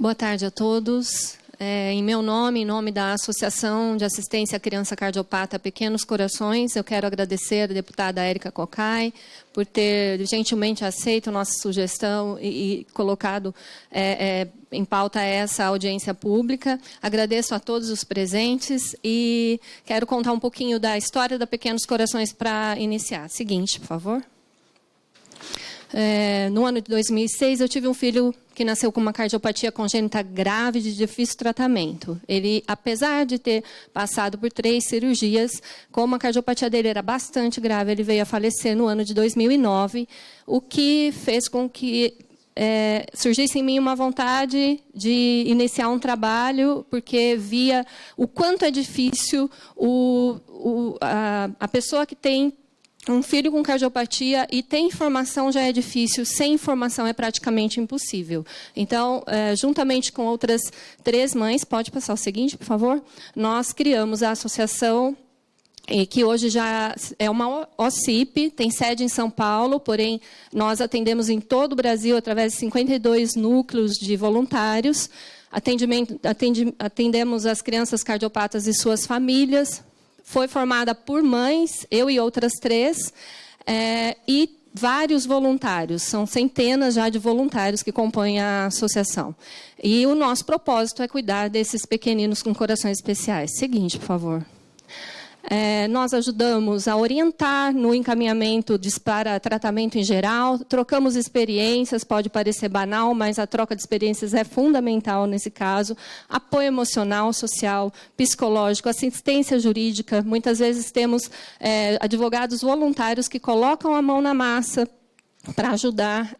Boa tarde a todos. Em meu nome, em nome da Associação de Assistência à Criança Cardiopata Pequenos Corações, eu quero agradecer a deputada Érica Cocai por ter gentilmente aceito a nossa sugestão e colocado em pauta essa audiência pública. Agradeço a todos os presentes e quero contar um pouquinho da história da Pequenos Corações para iniciar. Seguinte, por favor. No ano de 2006, eu tive um filho que nasceu com uma cardiopatia congênita grave de difícil tratamento. Ele, apesar de ter passado por 3 cirurgias, como a cardiopatia dele era bastante grave, ele veio a falecer no ano de 2009, o que fez com que surgisse em mim uma vontade de iniciar um trabalho, porque via o quanto é difícil a pessoa que tem um filho com cardiopatia e tem informação já é difícil, sem informação é praticamente impossível. Então, juntamente com outras 3 mães, pode passar o seguinte, por favor? Nós criamos a associação, que hoje já é uma OCIP, tem sede em São Paulo, porém, nós atendemos em todo o Brasil através de 52 núcleos de voluntários. Atendemos as crianças cardiopatas e suas famílias. Foi formada por mães, eu e outras 3, e vários voluntários. São centenas já de voluntários que compõem a associação. E o nosso propósito é cuidar desses pequeninos com corações especiais. Seguinte, por favor. Nós ajudamos a orientar no encaminhamento para tratamento em geral, trocamos experiências, pode parecer banal, mas a troca de experiências é fundamental nesse caso, apoio emocional, social, psicológico, assistência jurídica, muitas vezes temos advogados voluntários que colocam a mão na massa para ajudar,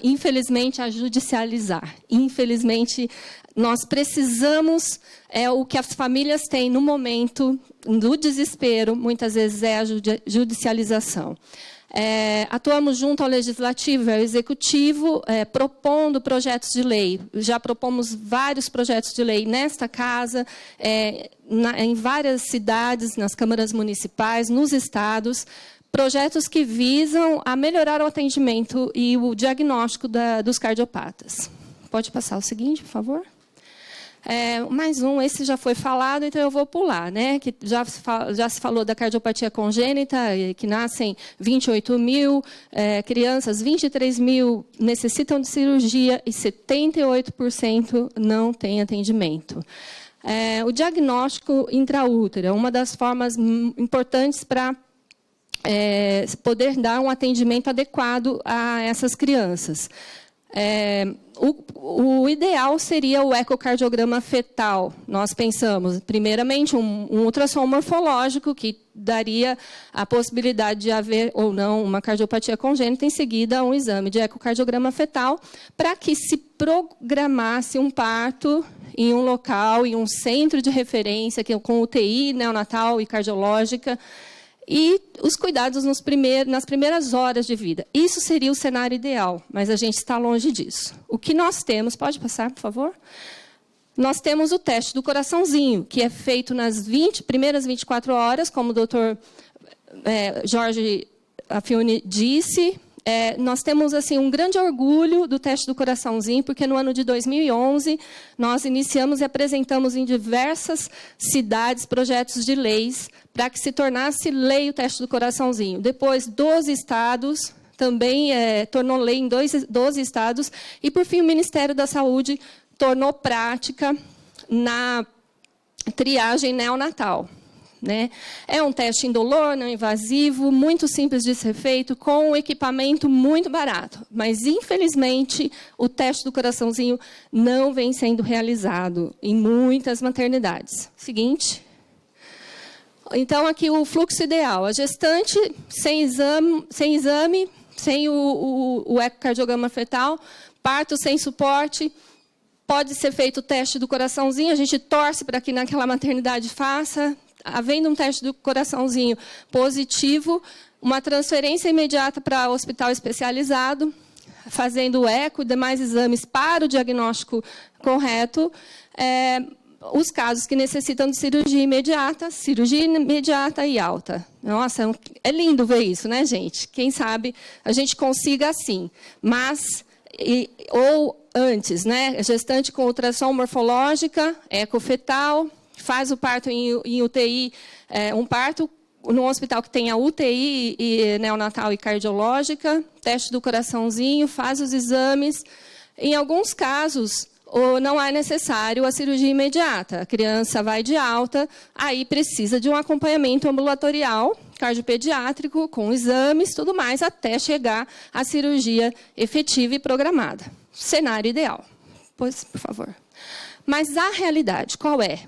infelizmente, a judicializar. Infelizmente, nós precisamos, o que as famílias têm no momento do desespero, muitas vezes é a judicialização. Atuamos junto ao Legislativo e ao Executivo, propondo projetos de lei. Já propomos vários projetos de lei nesta casa, em várias cidades, nas câmaras municipais, nos estados, projetos que visam a melhorar o atendimento e o diagnóstico dos cardiopatas. Pode passar o seguinte, por favor? Mais um, esse já foi falado, então eu vou pular, né? Que já se falou da cardiopatia congênita, que nascem 28 mil crianças, 23 mil necessitam de cirurgia e 78% não têm atendimento. O diagnóstico intraútero é uma das formas importantes para poder dar um atendimento adequado a essas crianças. O ideal seria o ecocardiograma fetal. Nós pensamos, primeiramente, um ultrassom morfológico, que daria a possibilidade de haver ou não uma cardiopatia congênita, em seguida um exame de ecocardiograma fetal, para que se programasse um parto em um local, em um centro de referência, com UTI neonatal e cardiológica, e os cuidados nas primeiras horas de vida. Isso seria o cenário ideal, mas a gente está longe disso. O que nós temos, pode passar, por favor? Nós temos o teste do coraçãozinho, que é feito nas primeiras 24 horas, como o doutor Jorge Affione disse. Nós temos assim, um grande orgulho do teste do coraçãozinho, porque no ano de 2011 nós iniciamos e apresentamos em diversas cidades projetos de leis para que se tornasse lei o teste do coraçãozinho. Depois, 12 estados também tornou lei em 12 estados. E, por fim, o Ministério da Saúde tornou prática na triagem neonatal. Né? É um teste indolor, não invasivo, muito simples de ser feito, com um equipamento muito barato. Mas, infelizmente, o teste do coraçãozinho não vem sendo realizado em muitas maternidades. Seguinte. Então, aqui o fluxo ideal. A gestante, sem exame, sem o ecocardiograma fetal, parto sem suporte, pode ser feito o teste do coraçãozinho, a gente torce para que naquela maternidade faça. Havendo um teste do coraçãozinho positivo, uma transferência imediata para o hospital especializado, fazendo o eco e demais exames para o diagnóstico correto. Os casos que necessitam de cirurgia imediata e alta. Nossa, é lindo ver isso, né, gente? Quem sabe a gente consiga assim. Mas, ou antes, né? Gestante com ultrassom morfológica, ecofetal, faz o parto em UTI, um parto num hospital que tenha UTI e neonatal e cardiológica, teste do coraçãozinho, faz os exames. Em alguns casos, não é necessário a cirurgia imediata. A criança vai de alta, aí precisa de um acompanhamento ambulatorial, cardiopediátrico, com exames, tudo mais, até chegar à cirurgia efetiva e programada. Cenário ideal. Pois, por favor. Mas a realidade, qual é?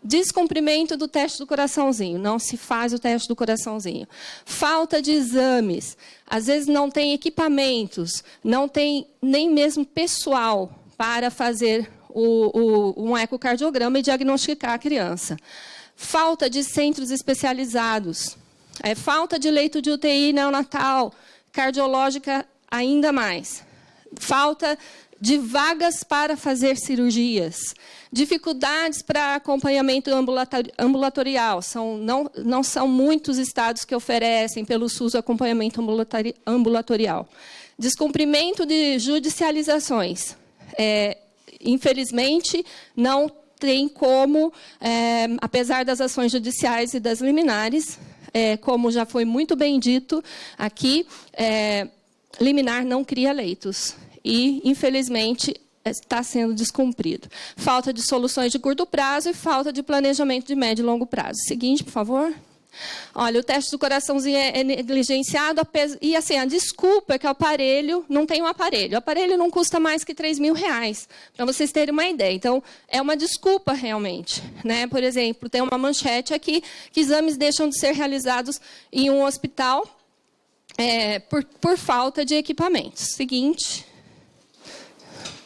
Descumprimento do teste do coraçãozinho. Não se faz o teste do coraçãozinho. Falta de exames. Às vezes não tem equipamentos, não tem nem mesmo pessoal para fazer um ecocardiograma e diagnosticar a criança. Falta de centros especializados. Falta de leito de UTI neonatal, cardiológica ainda mais. Falta de vagas para fazer cirurgias. Dificuldades para acompanhamento ambulatorial. Não são muitos estados que oferecem pelo SUS acompanhamento ambulatorial. Descumprimento de judicializações. Infelizmente, não tem como, apesar das ações judiciais e das liminares, como já foi muito bem dito aqui, liminar não cria leitos. E, infelizmente, está sendo descumprido. Falta de soluções de curto prazo e falta de planejamento de médio e longo prazo. Seguinte, por favor. Olha, o teste do coraçãozinho é negligenciado, e assim, a desculpa é que o aparelho, não tem um aparelho. O aparelho não custa mais que R$3.000, para vocês terem uma ideia. Então, é uma desculpa realmente, né? Por exemplo, tem uma manchete aqui, que exames deixam de ser realizados em um hospital por falta de equipamentos. Seguinte.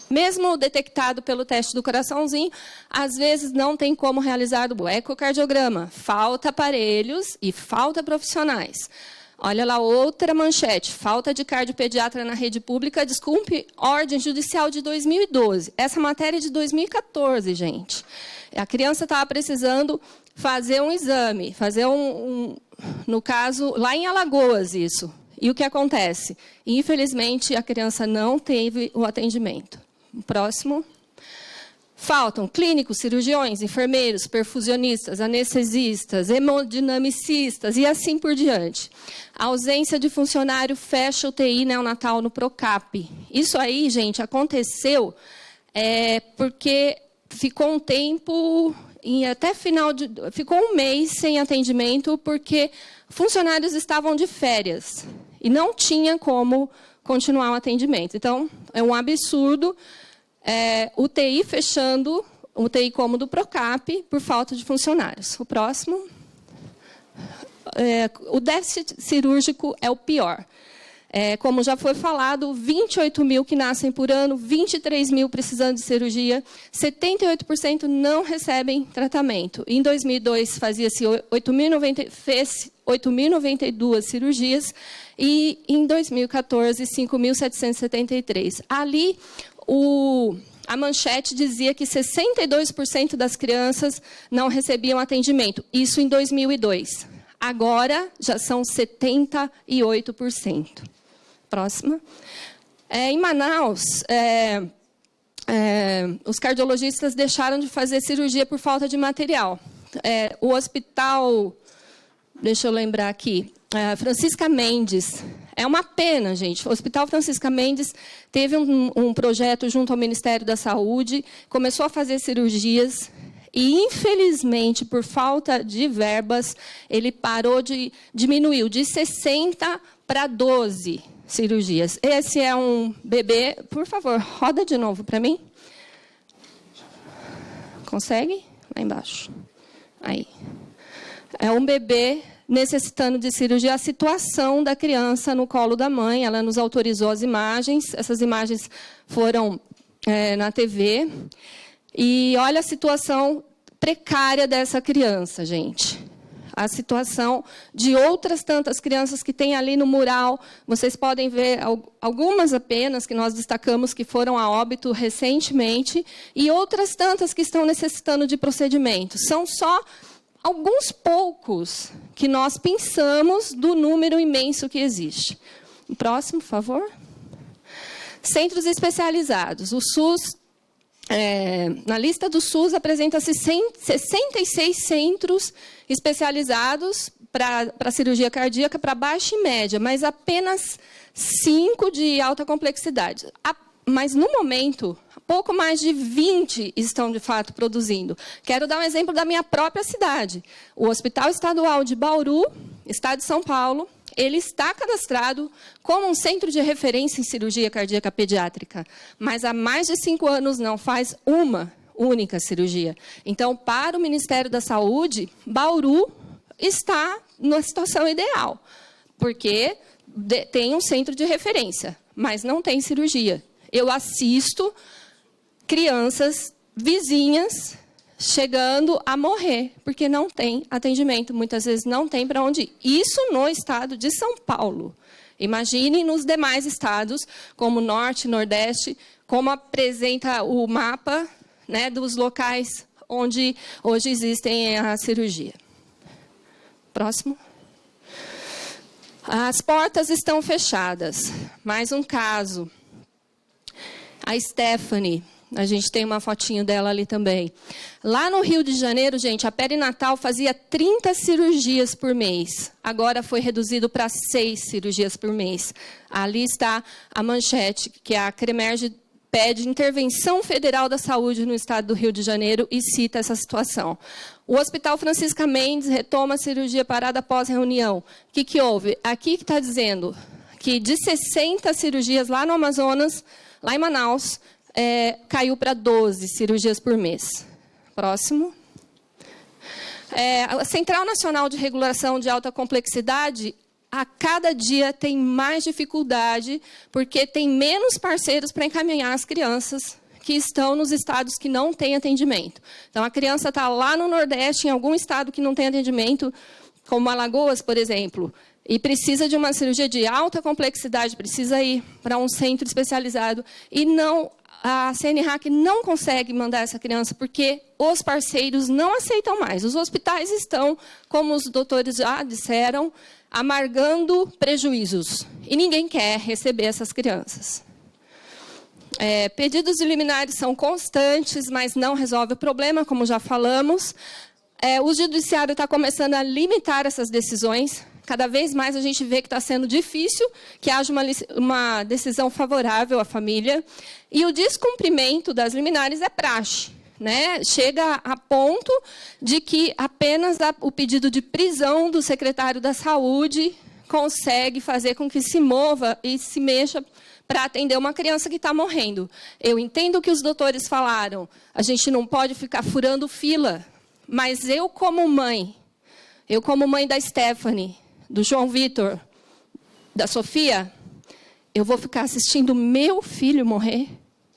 Mesmo detectado pelo teste do coraçãozinho, às vezes não tem como realizar o ecocardiograma. Falta aparelhos e falta profissionais. Olha lá outra manchete. Falta de cardiopediatra na rede pública, descumpre ordem judicial de 2012. Essa matéria é de 2014, gente. A criança estava precisando fazer um exame, no caso, lá em Alagoas, isso. E o que acontece? Infelizmente, a criança não teve o atendimento. Próximo. Faltam clínicos, cirurgiões, enfermeiros, perfusionistas, anestesistas, hemodinamicistas e assim por diante. A ausência de funcionário fecha UTI neonatal no Procap. Isso aí, gente, aconteceu porque ficou um tempo, ficou um mês sem atendimento porque funcionários estavam de férias e não tinha como continuar o atendimento. Então, é um absurdo UTI fechando, UTI como do Procap, por falta de funcionários. O próximo. O déficit cirúrgico é o pior. Como já foi falado, 28 mil que nascem por ano, 23 mil precisando de cirurgia, 78% não recebem tratamento. Em 2002, fazia-se 8.092 cirurgias e, em 2014, 5.773. Ali, a manchete dizia que 62% das crianças não recebiam atendimento. Isso em 2002. Agora, já são 78%. Próxima. Em Manaus, os cardiologistas deixaram de fazer cirurgia por falta de material. O hospital, deixa eu lembrar aqui, Francisca Mendes. É uma pena, gente. O Hospital Francisca Mendes teve um projeto junto ao Ministério da Saúde, começou a fazer cirurgias e, infelizmente, por falta de verbas, ele diminuiu de 60 para 12 cirurgias. Esse é um bebê... Por favor, roda de novo para mim. Consegue? Lá embaixo. Aí. É um bebê necessitando de cirurgia. A situação da criança no colo da mãe, ela nos autorizou as imagens. Essas imagens foram na TV. E olha a situação precária dessa criança, gente. A situação de outras tantas crianças que tem ali no mural. Vocês podem ver algumas apenas que nós destacamos que foram a óbito recentemente e outras tantas que estão necessitando de procedimentos. São só alguns poucos que nós pensamos do número imenso que existe. O próximo, por favor. Centros especializados. O SUS, na lista do SUS, apresenta-se 66 centros especializados para cirurgia cardíaca para baixa e média, mas apenas 5 de alta complexidade. Mas, no momento, pouco mais de 20 estão, de fato, produzindo. Quero dar um exemplo da minha própria cidade. O Hospital Estadual de Bauru, Estado de São Paulo, ele está cadastrado como um centro de referência em cirurgia cardíaca pediátrica, mas há mais de 5 anos não faz uma única cirurgia. Então, para o Ministério da Saúde, Bauru está na situação ideal, porque tem um centro de referência, mas não tem cirurgia. Eu assisto crianças vizinhas chegando a morrer, porque não tem atendimento, muitas vezes não tem para onde ir. Isso no estado de São Paulo. Imagine nos demais estados, como Norte, Nordeste, como apresenta o mapa, né, dos locais onde hoje existem a cirurgia. Próximo. As portas estão fechadas. Mais um caso. A Stephanie, a gente tem uma fotinho dela ali também. Lá no Rio de Janeiro, gente, a perinatal fazia 30 cirurgias por mês. Agora foi reduzido para 6 cirurgias por mês. Ali está a manchete, que a Cremerge pede intervenção federal da saúde no estado do Rio de Janeiro e cita essa situação. O Hospital Francisca Mendes retoma a cirurgia parada após reunião. O que houve? Aqui que está dizendo que de 60 cirurgias lá no Amazonas, lá em Manaus, caiu para 12 cirurgias por mês. Próximo. A Central Nacional de Regulação de Alta Complexidade, a cada dia tem mais dificuldade, porque tem menos parceiros para encaminhar as crianças que estão nos estados que não têm atendimento. Então, a criança está lá no Nordeste, em algum estado que não tem atendimento, como Alagoas, por exemplo, e precisa de uma cirurgia de alta complexidade, precisa ir para um centro especializado, e a CNRAC não consegue mandar essa criança, porque os parceiros não aceitam mais. Os hospitais estão, como os doutores já disseram, amargando prejuízos, e ninguém quer receber essas crianças. Pedidos de liminares são constantes, mas não resolve o problema, como já falamos. O judiciário está começando a limitar essas decisões. Cada vez mais a gente vê que está sendo difícil que haja uma decisão favorável à família. E o descumprimento das liminares é praxe, né? Chega a ponto de que apenas o pedido de prisão do secretário da Saúde consegue fazer com que se mova e se mexa para atender uma criança que está morrendo. Eu entendo o que os doutores falaram. A gente não pode ficar furando fila. Mas eu, como mãe da Stephanie, do João Vitor, da Sofia, eu vou ficar assistindo meu filho morrer?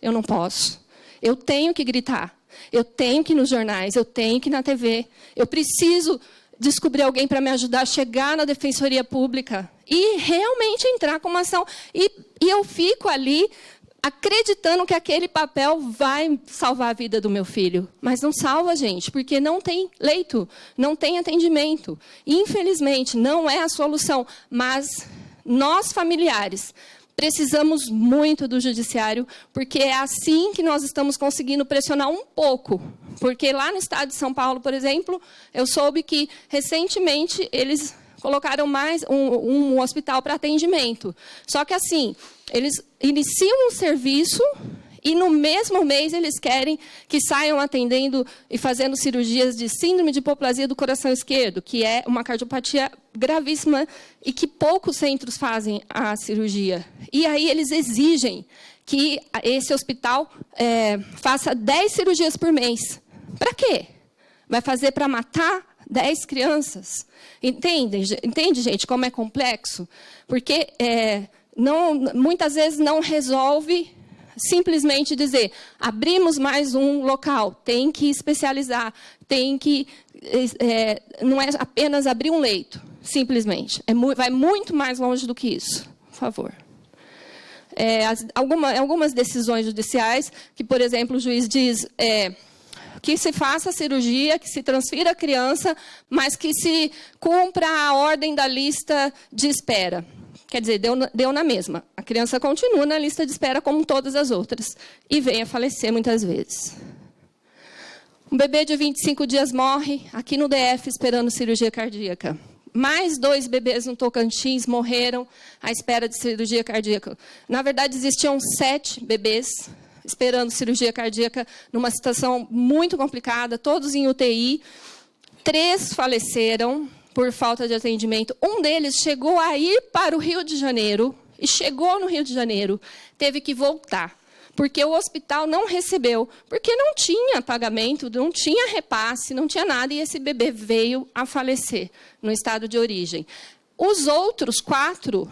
Eu não posso. Eu tenho que gritar. Eu tenho que ir nos jornais. Eu tenho que ir na TV. Eu preciso descobrir alguém para me ajudar a chegar na Defensoria Pública e realmente entrar com uma ação. E eu fico ali acreditando que aquele papel vai salvar a vida do meu filho. Mas não salva, gente, porque não tem leito, não tem atendimento. Infelizmente, não é a solução. Mas nós, familiares, precisamos muito do judiciário, porque é assim que nós estamos conseguindo pressionar um pouco. Porque lá no estado de São Paulo, por exemplo, eu soube que, recentemente, eles colocaram mais um hospital para atendimento. Só que, assim, eles iniciam um serviço e, no mesmo mês, eles querem que saiam atendendo e fazendo cirurgias de síndrome de hipoplasia do coração esquerdo, que é uma cardiopatia gravíssima e que poucos centros fazem a cirurgia. E aí eles exigem que esse hospital faça 10 cirurgias por mês. Para quê? Vai fazer para matar 10 crianças? Entende, gente, como é complexo? Porque muitas vezes não resolve simplesmente dizer, abrimos mais um local, tem que especializar, tem que... não é apenas abrir um leito, simplesmente. Vai muito mais longe do que isso. Por favor. Algumas decisões judiciais, que, por exemplo, o juiz diz... que se faça a cirurgia, que se transfira a criança, mas que se cumpra a ordem da lista de espera. Quer dizer, deu na mesma. A criança continua na lista de espera como todas as outras e vem a falecer muitas vezes. Um bebê de 25 dias morre aqui no DF esperando cirurgia cardíaca. Mais 2 bebês no Tocantins morreram à espera de cirurgia cardíaca. Na verdade, existiam 7 bebês esperando cirurgia cardíaca numa situação muito complicada, todos em UTI. 3 faleceram por falta de atendimento. Um deles chegou a ir para o Rio de Janeiro, e chegou no Rio de Janeiro, teve que voltar, porque o hospital não recebeu, porque não tinha pagamento, não tinha repasse, não tinha nada, e esse bebê veio a falecer no estado de origem. Os outros 4,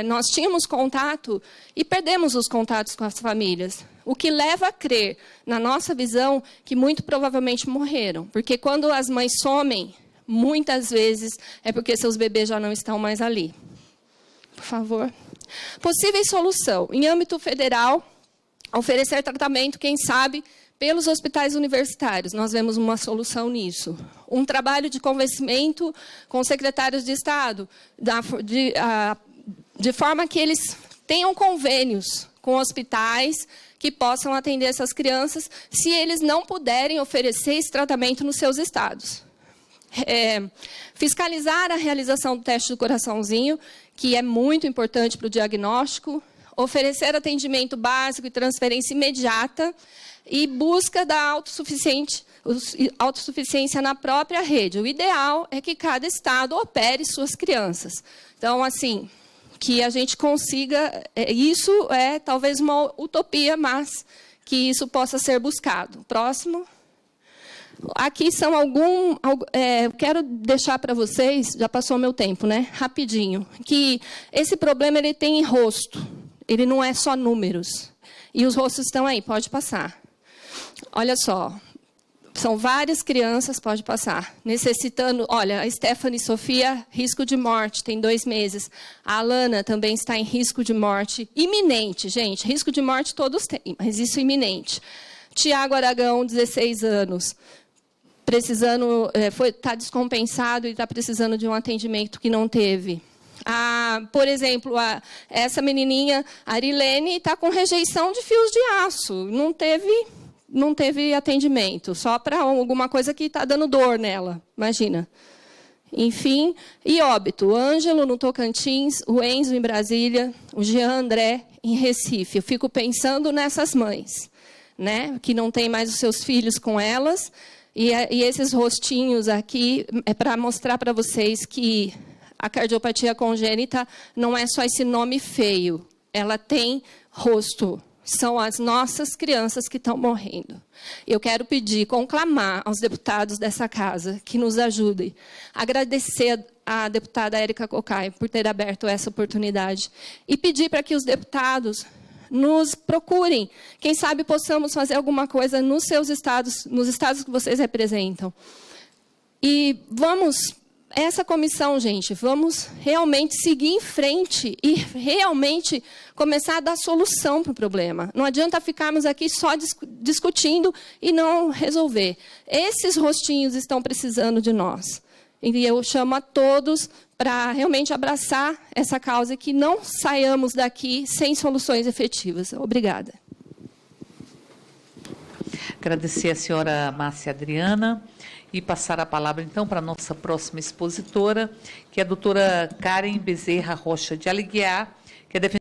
nós tínhamos contato e perdemos os contatos com as famílias, o que leva a crer, na nossa visão, que muito provavelmente morreram, porque quando as mães somem, muitas vezes é porque seus bebês já não estão mais ali. Por favor. Possível solução. Em âmbito federal, oferecer tratamento, quem sabe, pelos hospitais universitários. Nós vemos uma solução nisso. Um trabalho de convencimento com secretários de Estado, de forma que eles tenham convênios com hospitais que possam atender essas crianças, se eles não puderem oferecer esse tratamento nos seus estados. Fiscalizar a realização do teste do coraçãozinho, que é muito importante para o diagnóstico, oferecer atendimento básico e transferência imediata e busca da autossuficiência na própria rede. O ideal é que cada estado opere suas crianças. Então, assim, que a gente consiga, isso é talvez uma utopia, mas que isso possa ser buscado. Próximo. Aqui são quero deixar para vocês, já passou o meu tempo, né? Rapidinho, que esse problema ele tem rosto, ele não é só números. E os rostos estão aí, pode passar. Olha só, são várias crianças, pode passar, necessitando, olha, a Stephanie Sofia, risco de morte, tem 2 meses. A Alana também está em risco de morte iminente, gente, risco de morte todos têm, mas isso é iminente. Tiago Aragão, 16 anos. Está descompensado e está precisando de um atendimento que não teve. Por exemplo, essa menininha, Arilene, está com rejeição de fios de aço. Não teve atendimento, só para alguma coisa que está dando dor nela, imagina. Enfim, e óbito, o Ângelo no Tocantins, o Enzo em Brasília, o Jean André em Recife. Eu fico pensando nessas mães, né, que não têm mais os seus filhos com elas. E esses rostinhos aqui é para mostrar para vocês que a cardiopatia congênita não é só esse nome feio. Ela tem rosto. São as nossas crianças que estão morrendo. Eu quero pedir, conclamar aos deputados dessa casa que nos ajudem. Agradecer à deputada Érica Cocai por ter aberto essa oportunidade. E pedir para que os deputados nos procurem. Quem sabe possamos fazer alguma coisa nos seus estados, nos estados que vocês representam. E essa comissão, gente, vamos realmente seguir em frente e realmente começar a dar solução para o problema. Não adianta ficarmos aqui só discutindo e não resolver. Esses rostinhos estão precisando de nós. E eu chamo a todos para realmente abraçar essa causa e que não saiamos daqui sem soluções efetivas. Obrigada. Agradecer a senhora Márcia Adriana e passar a palavra, então, para a nossa próxima expositora, que é a doutora Karen Bezerra Rocha de Aguiar, que é